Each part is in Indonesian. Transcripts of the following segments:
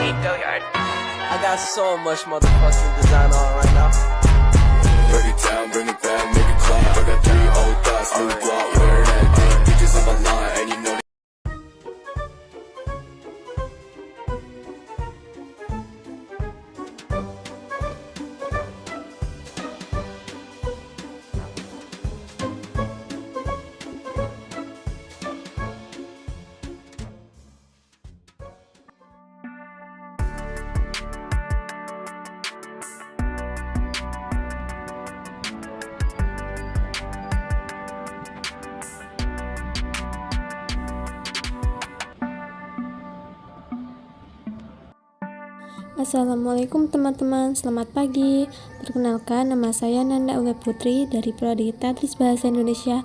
I got so much motherfucking design on right now. Bring it down, bring it back, make it clap. I got 3 old thoughts, new guap, wear that thing. Bitches on my line, and you know. Assalamualaikum teman-teman, selamat pagi. Perkenalkan, nama saya Nanda Uwe Putri dari Prodi Tadris Bahasa Indonesia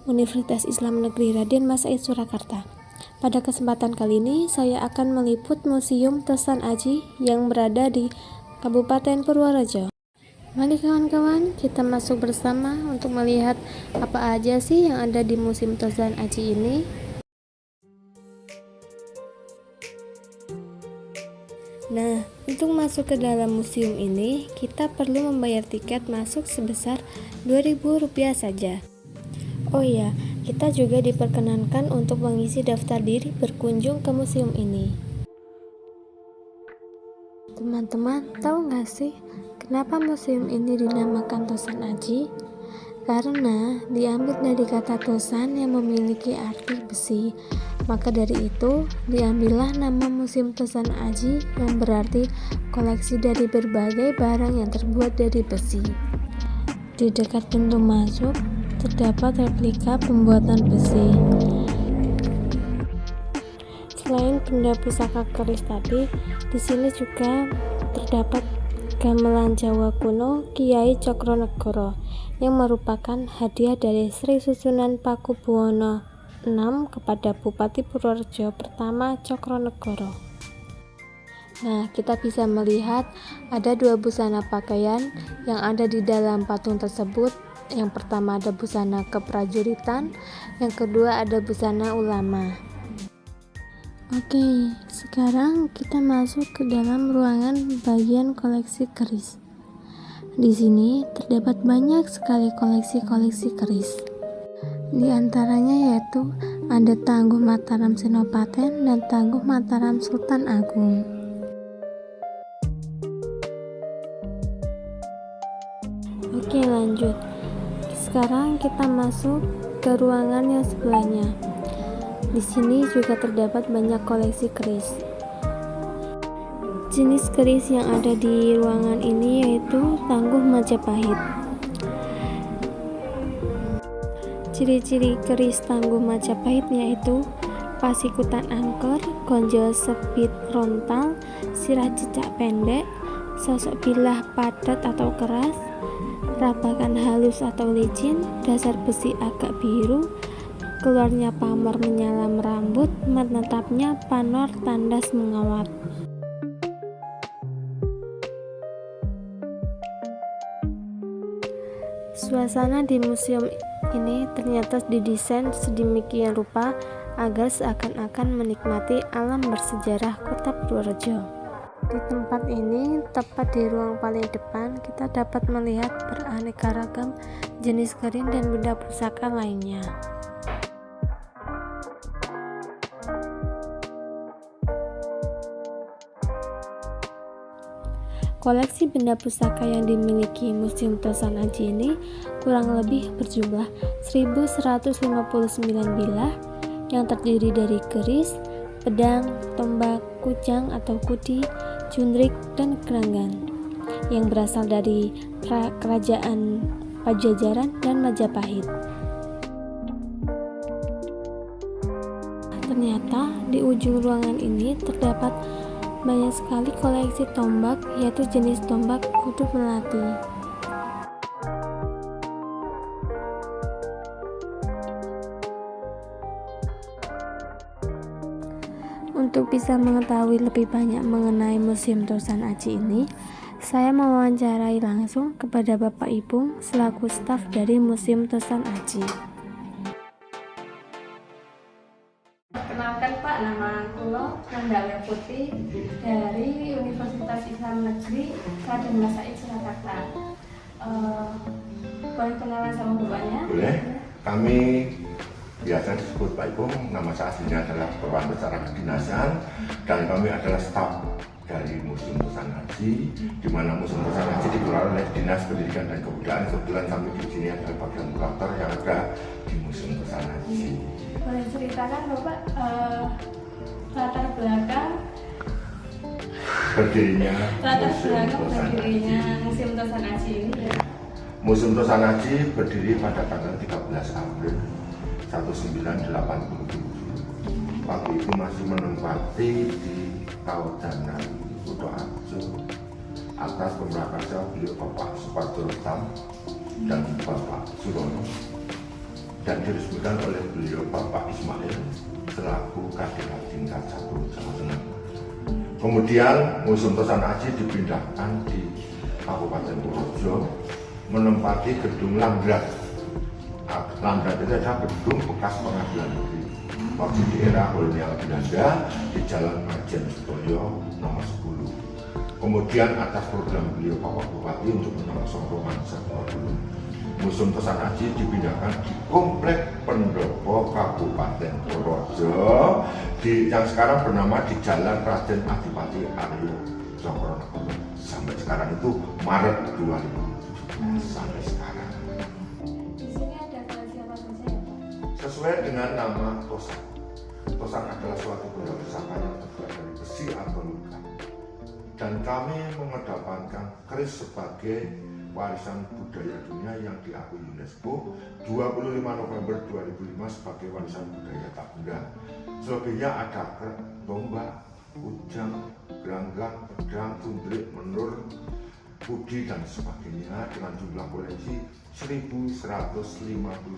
Universitas Islam Negeri Raden Mas Said Surakarta. Pada kesempatan kali ini, saya akan meliput Museum Tosan Aji yang berada di Kabupaten Purworejo. Mari kawan-kawan, kita masuk bersama untuk melihat apa aja sih yang ada di Museum Tosan Aji ini. Nah, untuk masuk ke dalam museum ini, kita perlu membayar tiket masuk sebesar Rp2.000 saja. Oh iya, kita juga diperkenankan untuk mengisi daftar diri berkunjung ke museum ini. Teman-teman, tahu nggak sih kenapa museum ini dinamakan Tosan Aji? Karena diambil dari kata tosan yang memiliki arti besi. Maka dari itu, diambillah nama Museum Tosan Aji yang berarti koleksi dari berbagai barang yang terbuat dari besi. Di dekat pintu masuk, terdapat replika pembuatan besi. Selain benda pusaka keris tadi, di sini juga terdapat gamelan Jawa kuno Kiai Cokronegoro yang merupakan hadiah dari Sri Susunan Pakubuwono VI kepada Bupati Purworejo pertama Cokronegoro. Nah, kita bisa melihat ada 2 busana pakaian yang ada di dalam patung tersebut. Yang pertama ada busana keprajuritan, yang kedua ada busana ulama. Oke, sekarang kita masuk ke dalam ruangan bagian koleksi keris. Di sini terdapat banyak sekali koleksi-koleksi keris. Di antaranya yaitu ada Tangguh Mataram Senopaten dan Tangguh Mataram Sultan Agung. Oke, lanjut. Sekarang kita masuk ke ruangan yang sebelahnya. Di sini juga terdapat banyak koleksi keris. Jenis keris yang ada di ruangan ini yaitu Tangguh Majapahit. Ciri-ciri keris Tangguh Majapahit yaitu pasikutan angker, gonjol sepit rontal, sirah cicak pendek, sosok bilah padat atau keras, rabakan halus atau licin, dasar besi agak biru, keluarnya pamor menyala merambut, menetapnya panor tandas mengawat. Suasana di museum ini ternyata didesain sedemikian rupa agar seakan-akan menikmati alam bersejarah kota Purworejo. Di tempat ini, tepat di ruang paling depan, kita dapat melihat beraneka ragam jenis keris dan benda pusaka lainnya. Koleksi benda pusaka yang dimiliki Museum Tosan Aji ini kurang lebih berjumlah 1159 bilah yang terdiri dari keris, pedang, tombak, kujang atau kudi, cundrik, dan keranggan yang berasal dari kerajaan Pajajaran dan Majapahit. Ternyata di ujung ruangan ini terdapat banyak sekali koleksi tombak, yaitu jenis tombak kudu melati. Untuk bisa mengetahui lebih banyak mengenai Museum Tosan Aji ini, saya mewawancarai langsung kepada Bapak Ibu selaku staf dari Museum Tosan Aji. Kenalkan Pak, nama aku Kula Nanda Putih dari Universitas Islam Negeri Raden Mas Said Surakarta. Boleh kenalan sama bapaknya? Boleh. Kami biasa disebut Pak Ipung. Nama saya aslinya adalah Perwan Besar Kedinasan dan kami adalah staf dari Museum Tosan Aji, di mana Museum Tosan Aji dikelola oleh Dinas Pendidikan dan Kebudayaan. Kebetulan kami di sini adalah bagian kurator yang ada di Museum Tosan Aji. Boleh ceritakan Bapak latar belakang berdirinya Museum Tosan Aji ini ya? Museum Tosan Aji berdiri pada tanggal 13 April 1987. Waktu itu masih menempati di Kawajanan Kutoarjo atas pemrakarsa beliau Bapak Suparjo Tam dan Bapak Surono, dan diresmikan oleh beliau Bapak Ismail selaku Kadin tingkat 1 Jawa Tengah. Kemudian Museum Tosan Aji dipindahkan di Kabupaten Purworejo menempati gedung Lamdrat. Lamdrat itu adalah gedung bekas pengadilan negeri waktu di era kolonial Belanda di Jalan Majen Sutoyo nomor 10. Kemudian atas program beliau Bapak Bupati untuk menyongsong romansa 20, Museum Tosan Aji dipindahkan di Komplek Pendopo Kabupaten Purworejo yang sekarang bernama di Jalan Raden Adipati Aryo Cokronegoro. Sampai sekarang itu Maret 2017 sampai sekarang. Di sini ada koleksi apa saja ya Pak? Sesuai dengan nama Tosan. Tosan adalah suatu benda pusaka yang terbuat dari besi atau logam. Dan kami mengedepankan keris sebagai warisan budaya dunia yang diakui UNESCO 25 November 2005 sebagai warisan budaya tak benda. Selebihnya ada tombak, kujang, geranggang, pedang, cundrik, menur, pudi dan sebagainya dengan jumlah koleksi 1159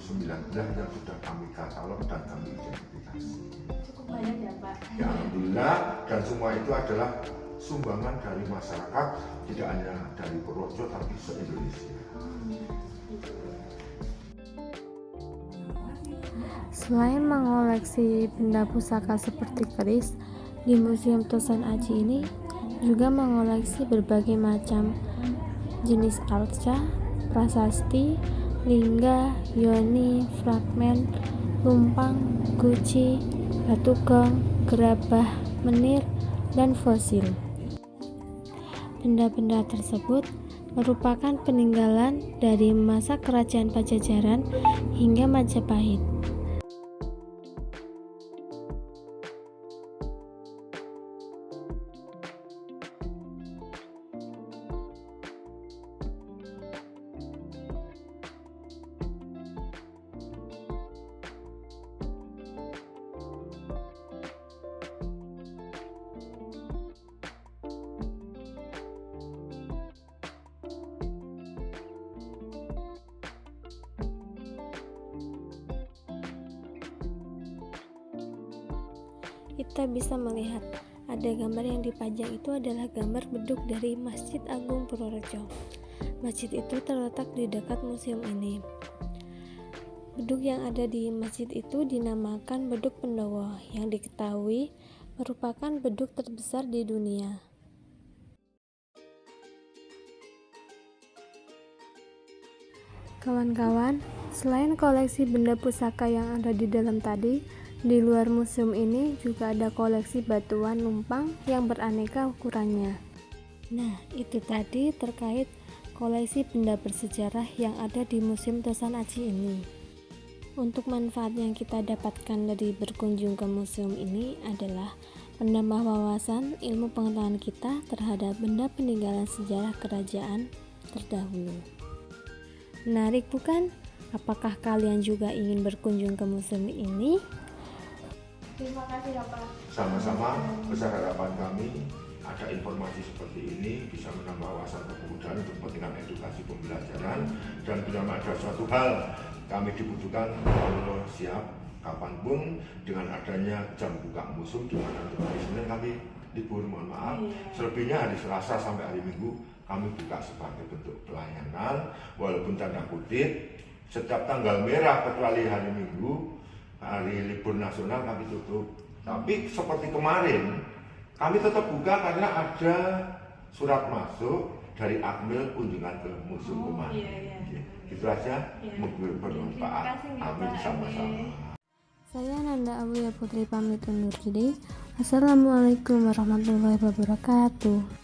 yang sudah kami katalog dan kami identifikasi. Cukup banyak ya Pak? Ya, alhamdulillah, dan semua itu adalah sumbangan dari masyarakat, tidak hanya dari Purworejo tapi se-Indonesia. Selain mengoleksi benda pusaka seperti keris, di Museum Tosan Aji ini juga mengoleksi berbagai macam jenis arca, prasasti, lingga, yoni, fragmen, lumpang, guci, batu gong, gerabah, menir, dan fosil. Benda-benda tersebut merupakan peninggalan dari masa Kerajaan Pajajaran hingga Majapahit. Kita bisa melihat ada gambar yang dipajang itu adalah gambar beduk dari Masjid Agung Purworejo. Masjid itu terletak di dekat museum ini. Beduk yang ada di masjid itu dinamakan beduk Pendowo yang diketahui merupakan beduk terbesar di dunia. Kawan-kawan, selain koleksi benda pusaka yang ada di dalam tadi, di luar museum ini juga ada koleksi batuan numpang yang beraneka ukurannya. Nah, itu tadi terkait koleksi benda bersejarah yang ada di Museum Tosan Aji ini. Untuk manfaat yang kita dapatkan dari berkunjung ke museum ini adalah menambah wawasan ilmu pengetahuan kita terhadap benda peninggalan sejarah kerajaan terdahulu. Menarik bukan? Apakah kalian juga ingin berkunjung ke museum ini? Terima kasih ya Pak. Sama-sama, besar harapan kami ada informasi seperti ini bisa menambah wawasan kebudayaan untuk kepentingan edukasi pembelajaran, dan bila ada suatu hal kami dibutuhkan, Allah siap kapanpun dengan adanya jam buka museum, di mana untuk hari Senin kami libur, mohon maaf. Selebihnya hari Selasa sampai hari Minggu kami buka sebagai bentuk pelayanan, walaupun tanda kutip setiap tanggal merah kecuali hari Minggu, hari libur nasional kami tutup Tapi seperti kemarin, kami tetap buka karena ada surat masuk dari Akmil kunjungan ke museum kemarin. Gitu aja, mobil bermanfaat. Amin sama-sama. Saya Nanda Abuya Putri pamit undur diri. Assalamualaikum warahmatullahi wabarakatuh.